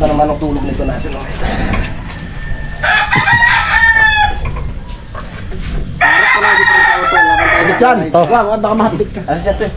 na naman ang tulog nito natin. Oh. Harap ko lang dito sa auto. Laban tayo dyan. Wag, baka mahapit ka. Alas dyan, te.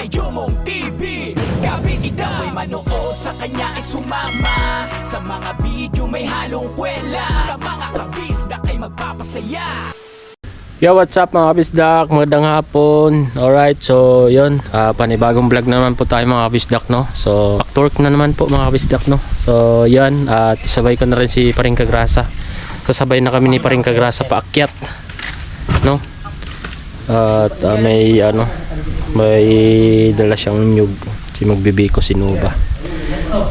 Jomong TV, kabis ikaw ay manood, sa kanya ay sumama. Sa mga video may halong kwela, sa mga kabisdak ay magpapasaya. Yo, what's up mga kabisdak? Magandang hapon. Alright, so yun, panibagong vlog naman po tayo mga kabisdak, no? So, back to work na naman po mga kabisdak, no? So, yan, at isabay ko na rin si Paring Kagrasa. Sasabay na kami ni Paring Kagrasa paakyat, no? At may dala siyang nyug, si magbibiko si Nuba.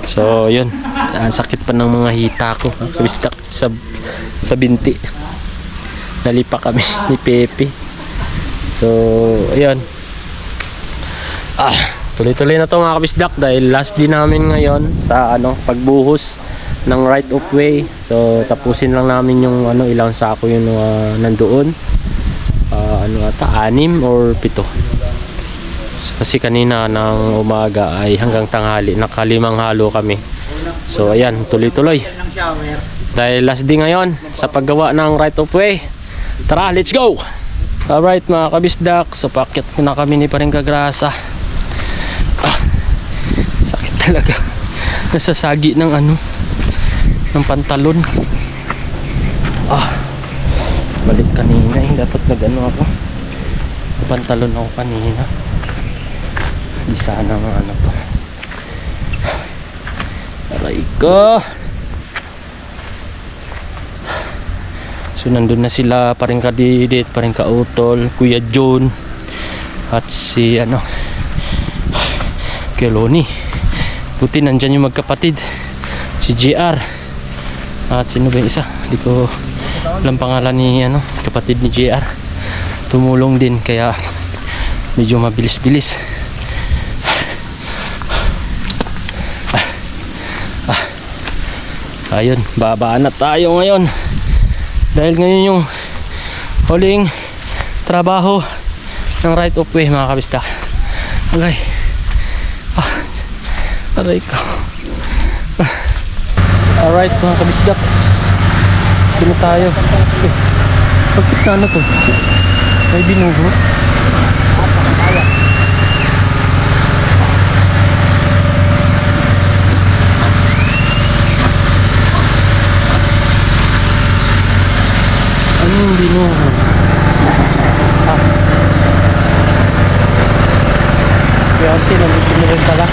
So yun, ang sakit pa ng mga hita ko, kabistak, sa binti. Nalipa kami ni Pepe. So ayun, tuloy-tuloy na to mga kabisdak, dahil last din namin ngayon sa pagbuhos ng right of way. So tapusin lang namin yung ilang sako yung nandoon. 6 or 7. Kasi kanina ng umaga ay hanggang tanghali, nakalimang halo kami. So ayan, tuloy-tuloy. Dahil last day ngayon sa paggawa ng right of way. Tara, let's go! Alright mga kabisdak, so paakyat na kami ni Paring Kagrasa. Sakit talaga. Nasasagi ng ng pantalon. Balik kanina dapat ako. Pantalon ako kanina. Di sana mga to. Aray ko. So nandun na sila, Paring Kadidit, Paring Kautol, Kuya John, at si Keloni. Buti nandyan yung magkapatid, si JR, at sino ba yung isa? Hindi ko alam pangalan ni kapatid ni JR. Tumulong din kaya medyo mabilis-bilis. Ayun, babaan na tayo ngayon. Dahil ngayon yung huling trabaho ng right of way mga kabistak. Okay. Aray ko. Alright mga kabistak, dito tayo. Bakit na to? May binugo. Anong binugo? Kaya kasi nandito na rin pala.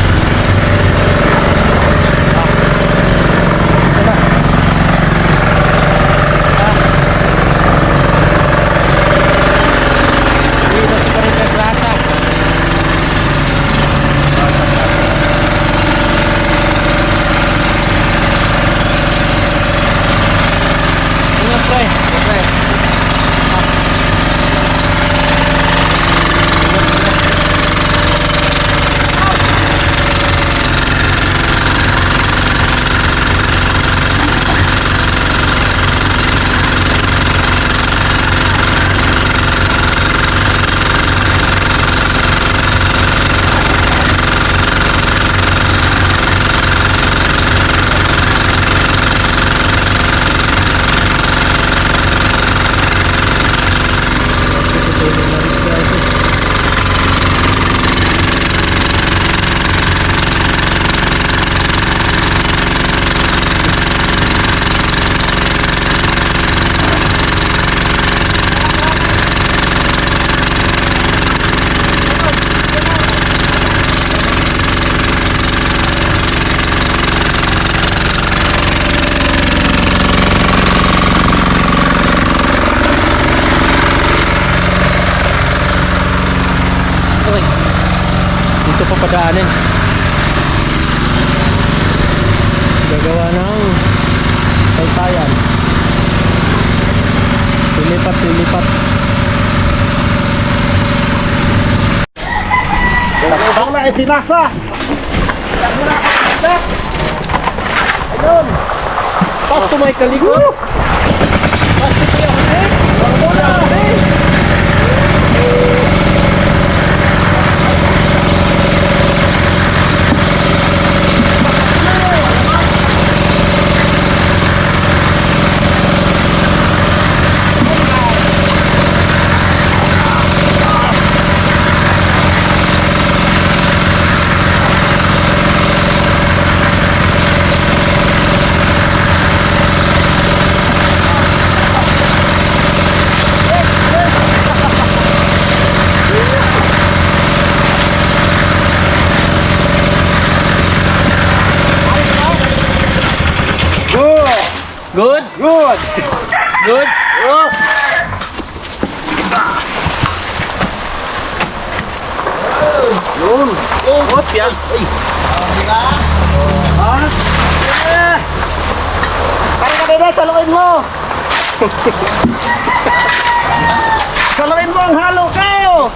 Dito pa padaanin. Gagawa ng taytayan. Lilipat. Takbang na, pinasa! Sakto may kalikot. Good? Good! Good? Yun! Oh, yan! Ha? Parang ka dito, saluin mo! Saluin mo ang halo kayo!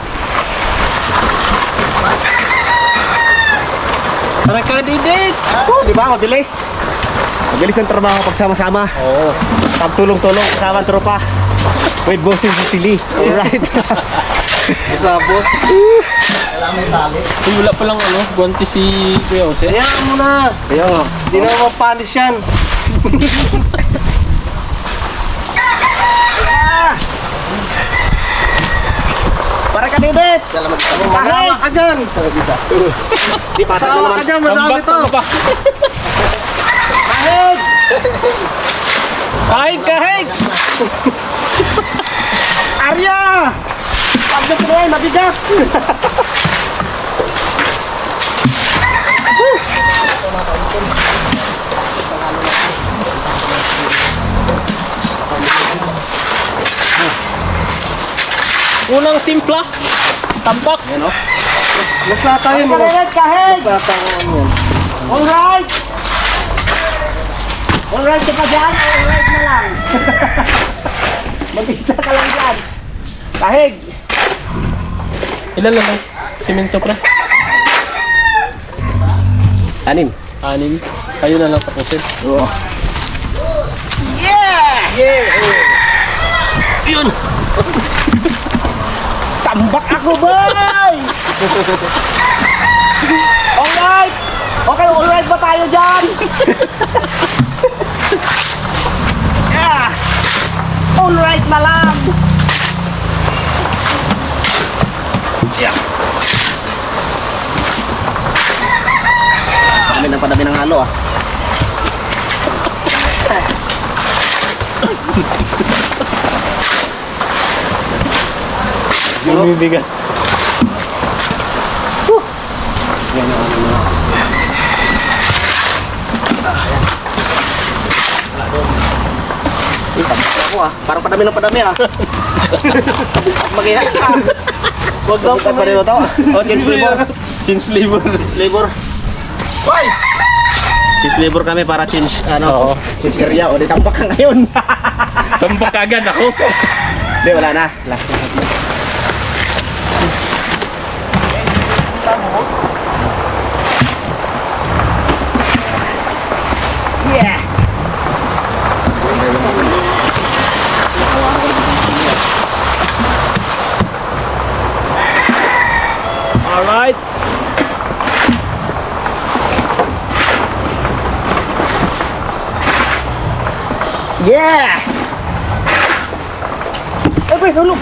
Para ka didit. Oh, di ba? Mabilis. Mabilis ang trabaho pag sama-sama. Oo. Pagtulong-tulong kasama ang tropa. With bossing Sicily. Alright. Isa boss. Kailangan may tali. Wala pa lang ano, guwanti si Kuya Jose. Kaya mo na. Kaya nga. Hindi na mapanis yan. Para ka didit. Salamat ka. Pahawa ka dyan. Di pa sawa ka dyan. Madami to. Kahig. Kahig, kahig! Arya! Pag na pinay, mabigat! Unang timpla. Tampak. Mas lata yun. Kahig! Kahig! Mas lata ko yan. Alright! Alright ka pa dyan? Alright na lang. Mag-isa ka lang dyan. Kahig! Ilan lang lang? Simento pre? Anim. 6. Kayo na lang tapusin. Oo. Yeah! Yeah! Yun! Tambak ako, boy! Alright! Okay, alright ba tayo dyan? Yeah! Alright na lang! Yeah! Padami ng halo ah. Bumibigat. Ako ah, parang padami ng padami ah. Mag-iha ka. Huwag daw pa rin ito. Oh, change flavor. Change flavor. Flavor. Why? Change flavor kami para change, Oo. change area. O, di tampak ka ngayon. Tampak agad ako. Hindi, wala na. Last na. Yeah! Alright. Yeah! Ay, hulog!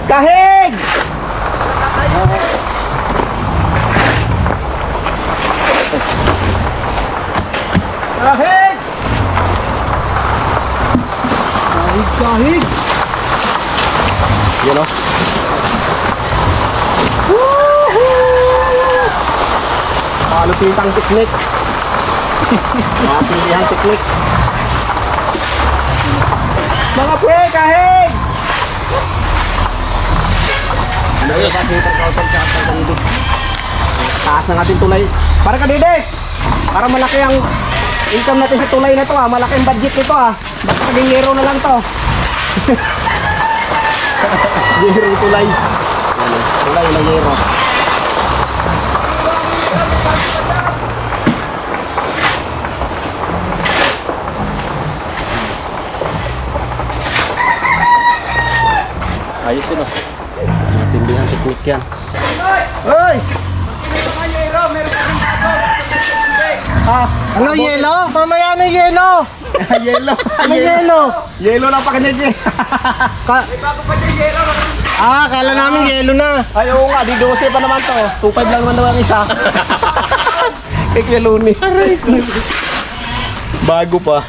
Kahig! Kahig! Kahig! Yun o. Malupitang teknik. Mapilihang teknik. Mga pre, kahig! Ayos. Taas na natin tulay. Para ka Dede! Para malaki ang income natin sa tulay na to ah. Malaki ang budget nito ah. Basta maging zero na lang to. Zero tulay. Tulay na zero. Ayos yun, oh. Matindihan teknik yan. Hoy! Ano yelo? Mamaya na yelo. Yelo. Ano yelo? Yelo lang pakinig eh. Kala namin yelo na. Ay, oo nga, di 12 pa naman to. 2.5 lang naman daw ang isa. Kay Kuya Luni. Bago pa.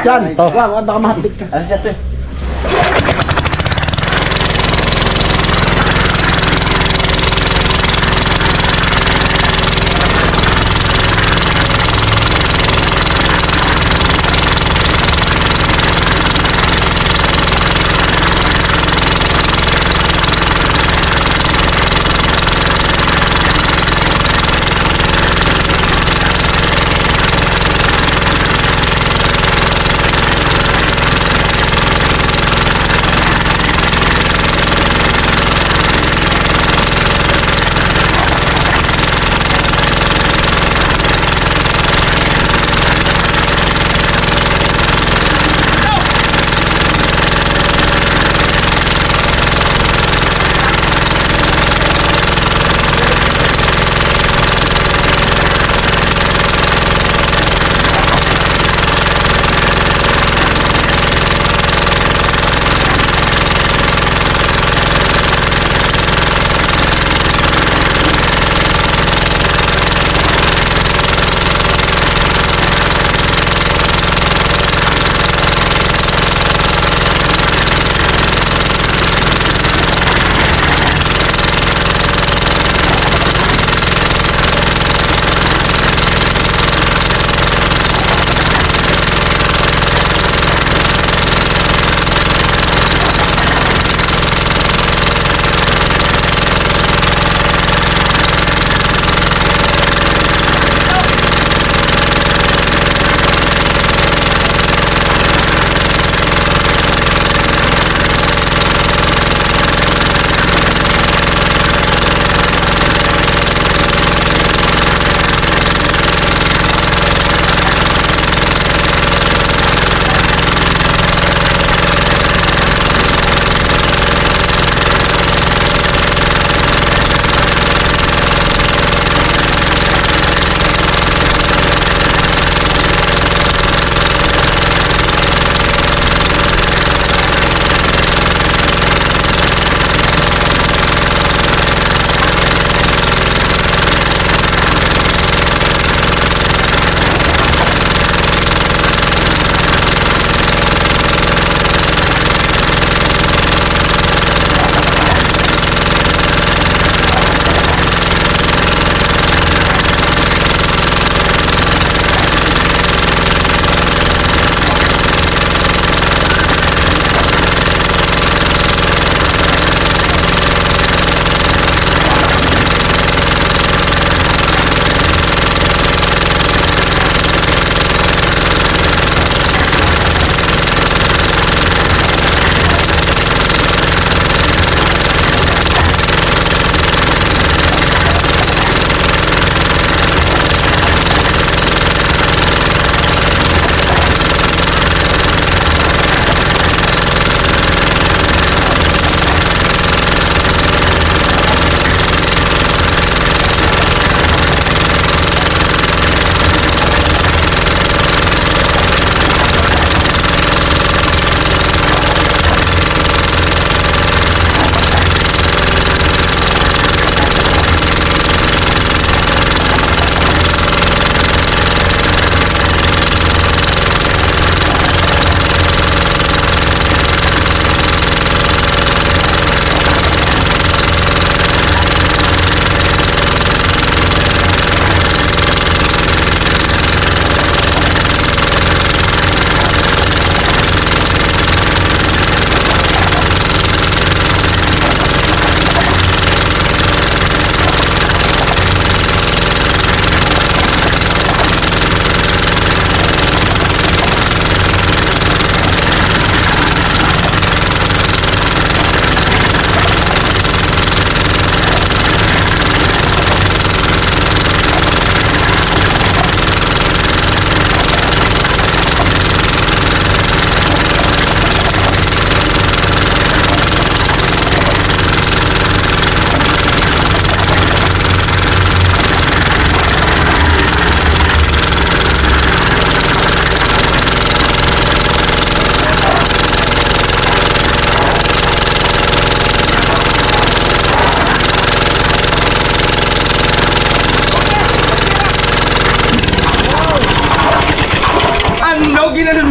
Diyan. Wag, baka mahapit ka. Ano siya,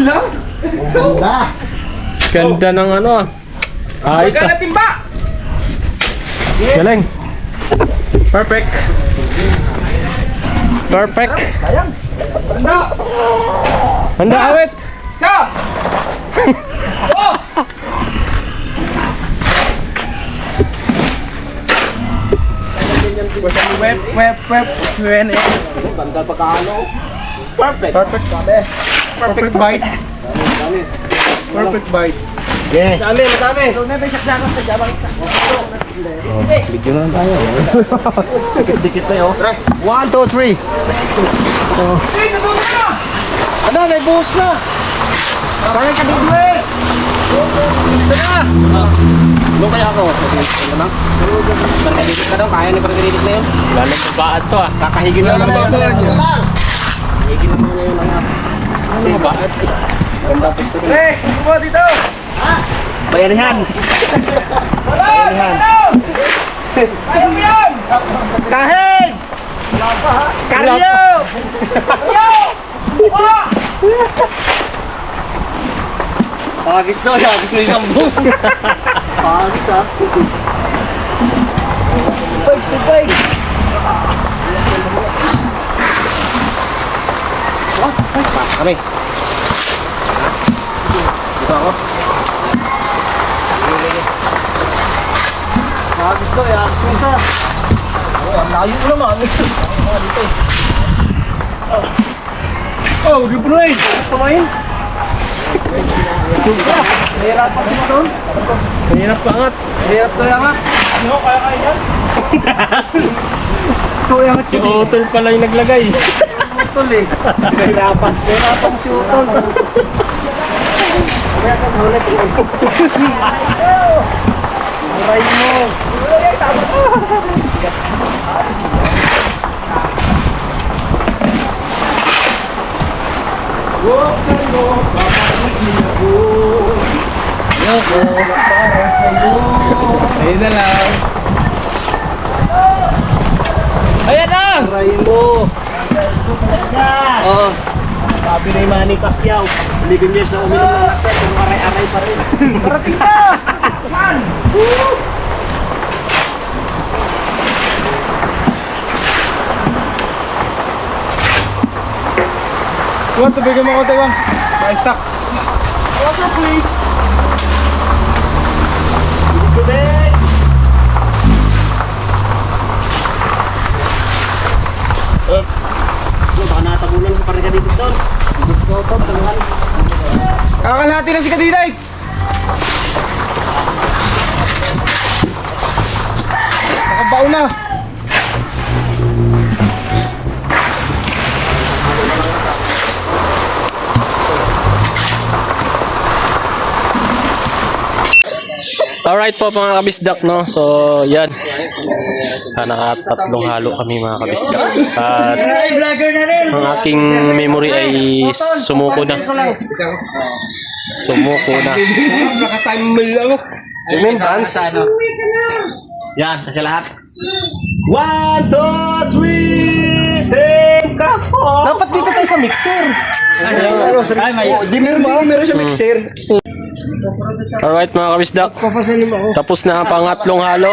Ganda. Ganda ng ano ah. Ayos ah. timba! Galing. Perfect. Perfect. Sayang. Handa! Handa awit. Siya! Oh! Web. Ganda pa kaano. Perfect. Perfect. Perfect bite. Perfect bite. Yeah. Madami. So, na ba siya sa jabang isa? Bigyan na lang tayo. Dikit na yun. 1, 2, 3. Ano, naibuhos na. Kaya ka dito eh! Doon kaya ako. Ano lang? Paragaditik ka daw. Kaya ni paragaditik na yun. Lalang babaan to ah. Kakahigin lang naman yun. Kakahigin lang naman yun. Ano babaan? Ganda pisto rin. Eh! Kumo dito! Bayanihan. Bayanihan! Ayaw mo yun! Kahig! Karyo! Karyo! Pagis na. Pagis na isang buong. Pagis ha. Tupay! Pas kami. Dito ako. Pagis na. Pagis na isa. Ang layo ko naman. Oh, di punoy! Tumayin. Mahirap pa dito doon. Mahirap pangat. Hirap to yung Ano, kaya yan? Ito yung Si Utol pala yung naglagay. utol eh. Mahirapan si utol. Aray mo. Buksan mo, papagiging ako. Ako para sa'yo. Ayun na lang. Ayan na! Aray mo. Oo. Sabi na yung Manny Pacquiao, 11 years na uminom ng laksa, kung aray-aray pa rin. Parating ka! Saan? Iwan, tubigyan mo ako tayo. Ma-stock. Water please! Tubig! Baka natabunan sa parang dito doon. Gusto ko ito, tangan. Kakalahati na si Kadiday! Nakabao na! Alright po mga kabisdak, no? So, yan. Nakatatlong halo kami mga kabisdak. At ang aking memory ay sumuko na. Sumuko na. Nakatime mo lang. Remembrance? Yan, kasi lahat. 1, 2, 3, take a hop! Dapat dito tayo sa mixer. Meron siya mixer. Alright mga kabisdak. Tapos na ang pangatlong halo.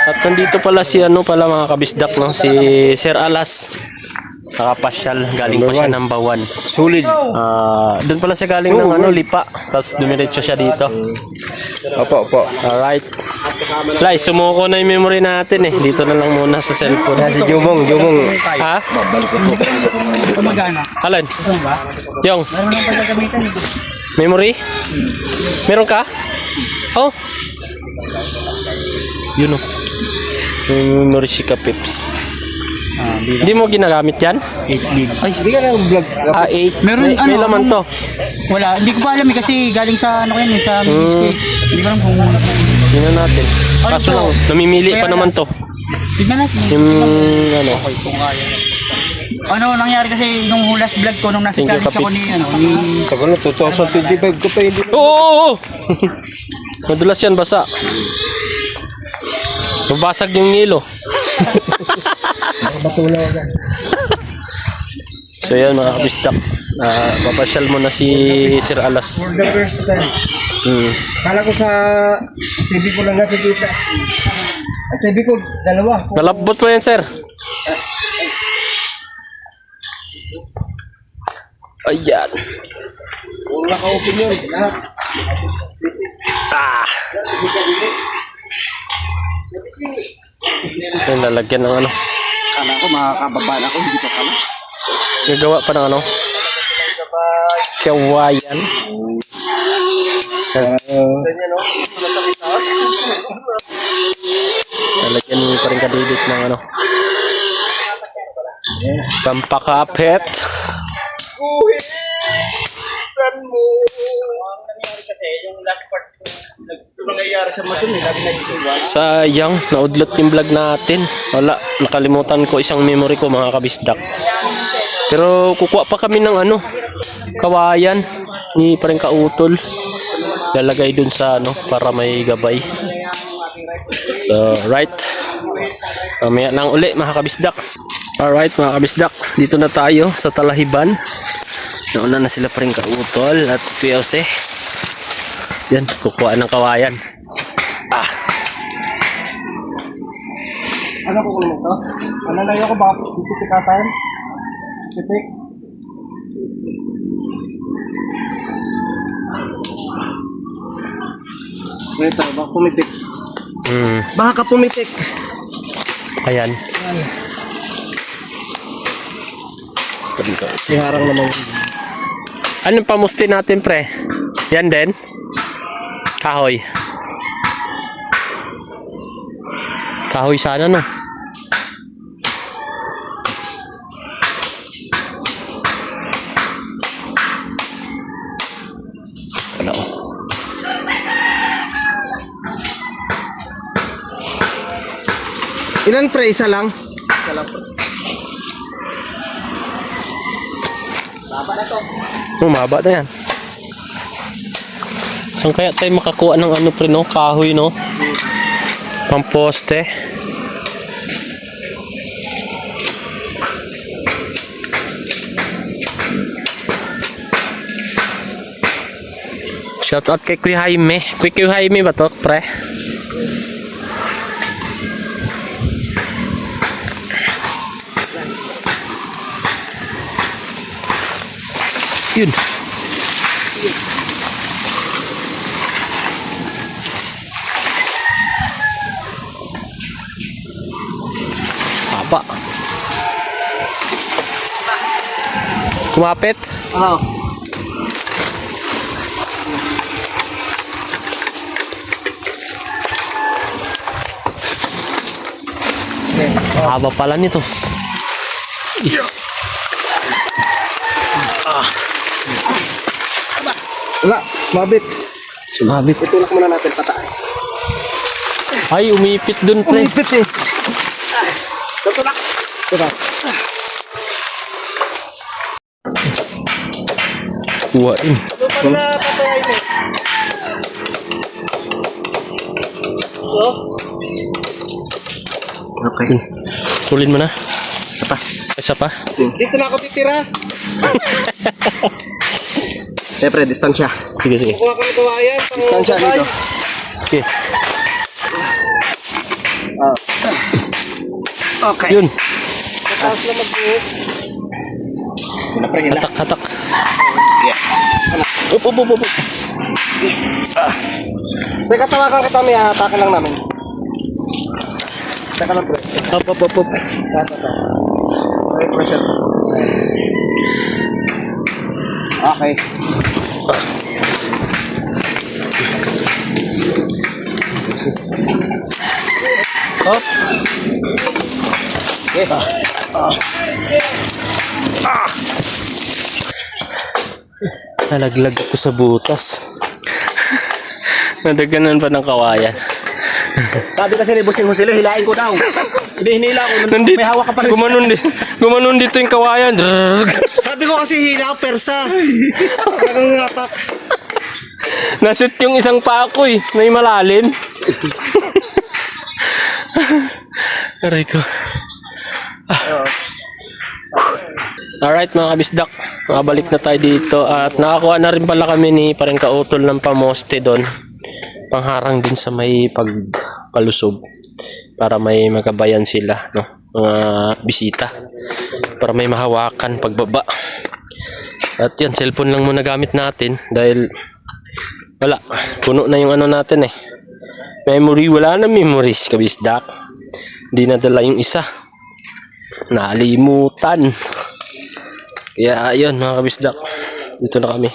At nandito pala si ano pala mga kabisdak, no? Si Sir Alas. Nakapasyal, galing pa siya ng Bawan. Solid. Doon pala siya galing ng ano, Lipa. Tapos dumiretso siya dito. Opo. Alright. Lai, sumuko na yung memory natin eh. Dito na lang muna sa cellphone. Si Jumong. Ha? Magana. Alan? Yung? Meron lang pagkagamitan ito. Memory? Meron ka? Oh. Yun oh. Yung memory si Kapips. Hindi mo ginagamit yan? 8 Ay, Hindi ka na vlog. 8. Meron, May ano, laman to. Wala, hindi ko pa alam eh kasi galing sa ano yun, sa misis ko eh. Hindi ko alam kung Yun na natin. Kaso lang, namimili pa naman to. tignan natin. Yung ano. Ano nangyari kasi nung last vlog ko nung nasa Thank you, college ako ni Kapits. ano ni Tagal na, 2025 ko pa hindi. Oo! Madulas yan, basa. Mabasag yung ngilo. So yan mga kabisdak, papasyal mo na si Sir Alas. For the first time. Kala ko sa TV ko lang nakikita. At TV ko, dalawa. Nalabot mo yan, sir. Ayan. Kung naka-open yun, lahat. Yung lalagyan ng ano. Kala ko makakababa na ako, hindi pa pala. Gagawa pa ng ano. Kawayan. Lalagyan mo pa rin kadidit ng ano. Pampakapit. Nangyayari sa masun, lagi nagtiwan. Sayang, naudlot yung vlog natin. Wala, nakalimutan ko isang memory ko mga kabisdak. Pero kukuha pa kami ng ano, kawayan. Hindi pa rin kautol. Lalagay dun sa ano, para may gabay. So, right. Mamaya lang uli mga kabisdak. Alright mga kabisdak, dito na tayo sa Talahiban. Nauna na sila pa rin kautol at POC. Yan, kukuha ng kawayan. Ano ko kunin ito? Ano lang ako baka pipikatan? Pipik. Ito, baka pumitik. Baka ka pumitik. Ayan. Iharang naman. Anong pamusti natin pre? Yan din? Kahoy. Kahoy sana no? Ano? Ilan pre? Isa lang? Isa lang pre. Baba na to. Mababa na yan. Saan kaya tayo makakuha ng ano pre no? Kahoy no? Pamposte. Shout out kay Kuya Jaime. Kuya Jaime ba to pre? Yun. Apa? Kumapit? Oo. Haba pala nito. Wala, mabit. Sumabit. Itulak muna natin pataas. Ay, umipit dun pre. Umipit eh. Tutulak. Tutulak. Kuhain. Pag napatayin eh. Okay. Kulin mo na. Isa pa. Dito na ako titira. Siyempre, distansya. Sige, sige. Kuha ko ng kawayan. Distansya dito. Okay. Okay. Yun. Tapos na mag-buhok. Napre, hila. Hatak, hatak. Up, up, up, up. Teka, tawakan kita, may hatakan lang namin. Teka lang, pre. Up, up, up, up. Tata. Okay, pressure. Okay. Hop. Okay. Nalaglag ako sa butas. Nadaganan pa ng kawayan. Sabi kasi ni Busing Husile, hilain ko daw. Hindi hinila ko. Nandito, May hawak ka pa rin. gumanon dito yung kawayan. Sabi ko kasi hila, persa. Talagang atak. Nashoot yung isang paa ko eh. May malalim. Aray ko. Alright mga kabisdak, makabalik na tayo dito at nakakuha na rin pala kami ni parang kautol ng pamoste doon. Pangharang din sa may pagpalusob para may magabayan sila, no? Mga bisita para may mahawakan pagbaba. At yan, cellphone lang muna gamit natin dahil wala, puno na yung ano natin eh. Memory, wala na memories kabisdak. Hindi nadala yung isa. Nalimutan. Kaya ayun mga kabisdak, dito na kami.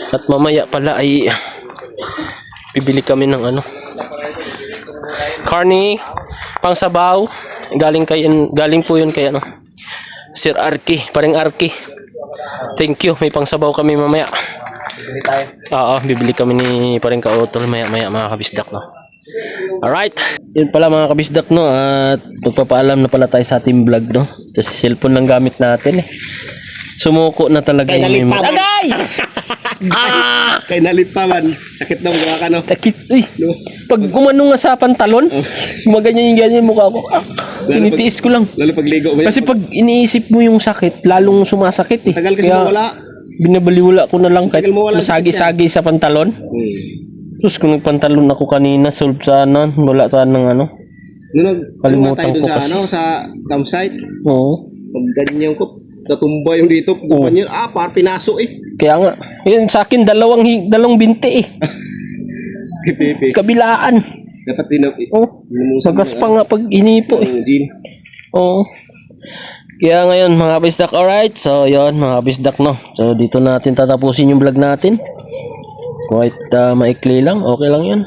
At mamaya pala ay bibili kami ng ano, karne pang sabaw. Galing po yun kay ano, Sir Arki, parang Arki. Thank you, may pang sabaw kami mamaya. Bili tayo. Oo, bibili kami ni parang kautol maya mga kabisdak, no. Alright, yun pala mga kabisdak, no. At magpapaalam na pala tayo sa ating vlog, no. Kasi cellphone lang gamit natin eh. Sumuko na talaga Kay yung memory. nalipaman. Agay! Kay nalipaman. Sakit daw gawa ka, no? Takit, uy. Pag umano nga sa pantalon, gumaganyan yung mukha ko. Tinitiis ko lang. Lalo pagligo. Kasi pag iniisip mo yung sakit, lalong sumasakit eh. Tagal kasi Kaya mawala. binabaliwala ko na lang kahit Tagal mawala ang masagi-sagi sa pantalon. Tapos kung nagpantalon ako kanina, solve sana, wala sana ng ano. Nung Kalimutan tayo ko dun sa, kasi. sa campsite, Oo. pag ganyan ko, natumba yung dito, ganyan, parang pinaso eh. Kaya nga, yun sa akin, dalawang binti eh. Pipi. Kabilaan. Dapat din Oh, sagas pa nga pag inipo eh. Jean. Oo. Kaya ngayon mga kabisdak, alright. So yon mga kabisdak, no. So dito natin tatapusin yung vlog natin. Quite maikli lang, okay lang yun.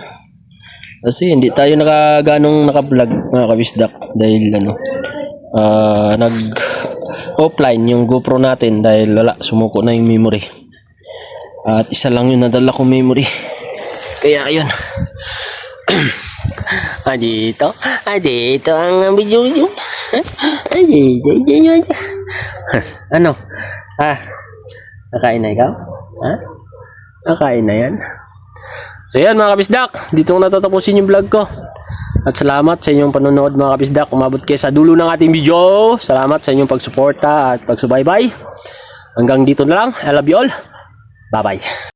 Kasi hindi tayo ganong naka-vlog mga kabisdak. Dahil ano, nag-offline yung GoPro natin dahil wala, sumuko na yung memory. At isa lang yung nadala kong memory. Kaya ayun. Dito ang video. Dito. Ano? Nakain na ikaw? Nakain na yan? So yan mga kabisdak, dito ko natatapusin yung vlog ko. At salamat sa inyong panonood mga kabisdak. Umabot kayo sa dulo ng ating video. Salamat sa inyong pagsuporta at pagsubaybay. Hanggang dito na lang. I love you all. Bye bye.